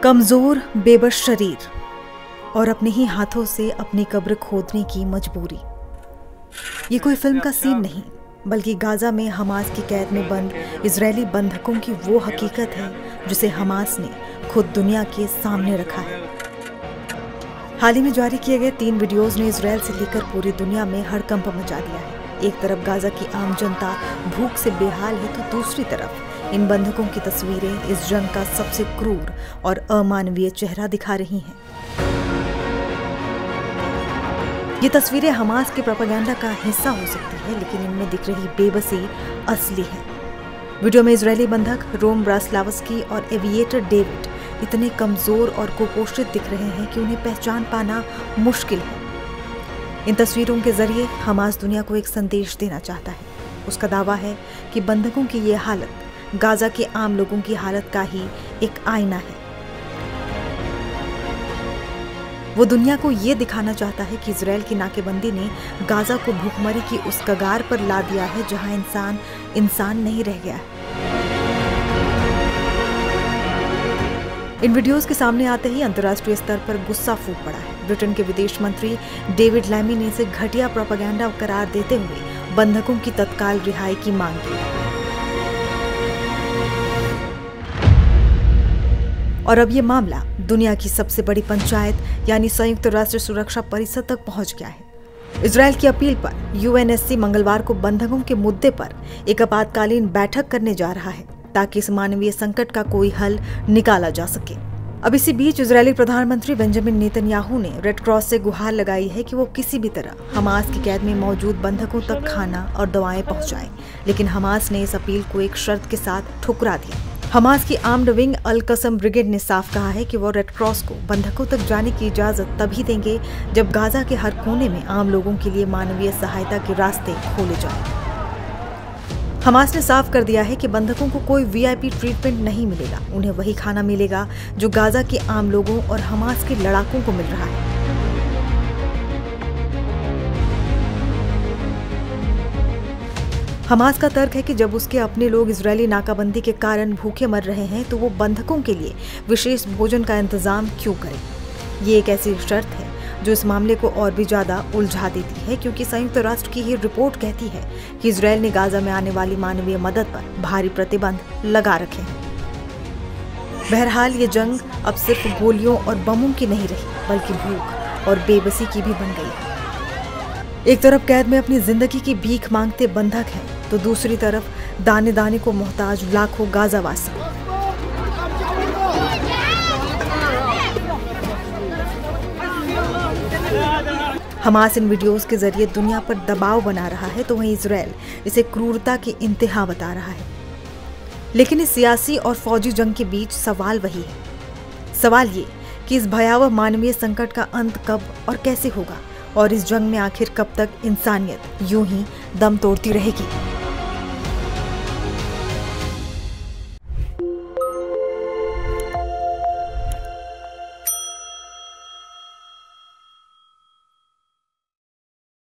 कमजोर बेबस शरीर और अपने ही हाथों से अपनी कब्र खोदने की मजबूरी। ये कोई फिल्म का सीन नहीं, बल्कि गाजा में हमास की कैद में बंद इजरायली बंधकों की वो हकीकत है जिसे हमास ने खुद दुनिया के सामने रखा है। हाल ही में जारी किए गए 3 वीडियोस ने इजरायल से लेकर पूरी दुनिया में हड़कंप मचा दिया है। एक तरफ गाजा की आम जनता भूख से बेहाल है, तो दूसरी तरफ इन बंधकों की तस्वीरें इस जंग का सबसे क्रूर और अमानवीय चेहरा दिखा रही हैं। ये तस्वीरें हमास के प्रोपेगेंडा का हिस्सा हो सकती है, लेकिन इनमें दिख रही बेबसी असली है। वीडियो में इजरायली बंधक रोम ब्रास्लावस्की और एविएटर डेविड इतने कमजोर और कुपोषित दिख रहे हैं कि उन्हें पहचान पाना मुश्किल है। इन तस्वीरों के जरिए हमास दुनिया को एक संदेश देना चाहता है। उसका दावा है कि बंधकों की ये हालत गाजा के आम लोगों की हालत का ही एक आईना है। वो दुनिया को ये दिखाना चाहता है कि इजरायल की नाकेबंदी ने गाजा को भूखमरी की उस कगार पर ला दिया है जहां इंसान इंसान नहीं रह गया है। इन वीडियोस के सामने आते ही अंतर्राष्ट्रीय स्तर पर गुस्सा फूट पड़ा है। ब्रिटेन के विदेश मंत्री डेविड लैमी ने इसे घटिया प्रोपेगेंडा करार देते हुए बंधकों की तत्काल रिहाई की मांग की। और अब ये मामला दुनिया की सबसे बड़ी पंचायत यानी संयुक्त राष्ट्र सुरक्षा परिषद तक पहुंच गया है। इजरायल की अपील पर यूएनएससी मंगलवार को बंधकों के मुद्दे पर एक आपातकालीन बैठक करने जा रहा है, ताकि इस मानवीय संकट का कोई हल निकाला जा सके। अब इसी बीच इजरायली प्रधानमंत्री बेंजामिन नेतन्याहू ने रेड क्रॉस से गुहार लगाई है कि वो किसी भी तरह हमास की कैद में मौजूद बंधकों तक खाना और दवाएं पहुंचाएं, लेकिन हमास ने इस अपील को एक शर्त के साथ ठुकरा दिया। हमास की आर्म्ड विंग अल कसम ब्रिगेड ने साफ कहा है कि वो रेड क्रॉस को बंधकों तक जाने की इजाजत तभी देंगे जब गाजा के हर कोने में आम लोगों के लिए मानवीय सहायता के रास्ते खोले जाएं। हमास ने साफ कर दिया है कि बंधकों को कोई वीआईपी ट्रीटमेंट नहीं मिलेगा। उन्हें वही खाना मिलेगा जो गाजा के आम लोगों और हमास के लड़ाकों को मिल रहा है। हमास का तर्क है कि जब उसके अपने लोग इजरायली नाकाबंदी के कारण भूखे मर रहे हैं, तो वो बंधकों के लिए विशेष भोजन का इंतजाम क्यों करें। ये एक ऐसी शर्त है जो इस मामले को और भी ज्यादा उलझा देती है, क्योंकि संयुक्त राष्ट्र की ये रिपोर्ट कहती है कि इजरायल ने गाजा में आने वाली मानवीय मदद पर भारी प्रतिबंध लगा रखे हैं। बहरहाल ये जंग अब सिर्फ गोलियों और बमों की नहीं रही, बल्कि भूख और बेबसी की भी बन गई है। एक तरफ कैद में अपनी जिंदगी की भीख मांगते बंधक हैं, तो दूसरी तरफ दाने दाने को मोहताज लाखों गाजावासी। हमास इन वीडियोस के जरिए दुनिया पर दबाव बना रहा है, तो वहीं इजरायल इसे क्रूरता की इंतहा बता रहा है। लेकिन इस सियासी और फौजी जंग के बीच सवाल वही है। सवाल ये कि इस भयावह मानवीय संकट का अंत कब और कैसे होगा, और इस जंग में आखिर कब तक इंसानियत यूं ही दम तोड़ती रहेगी।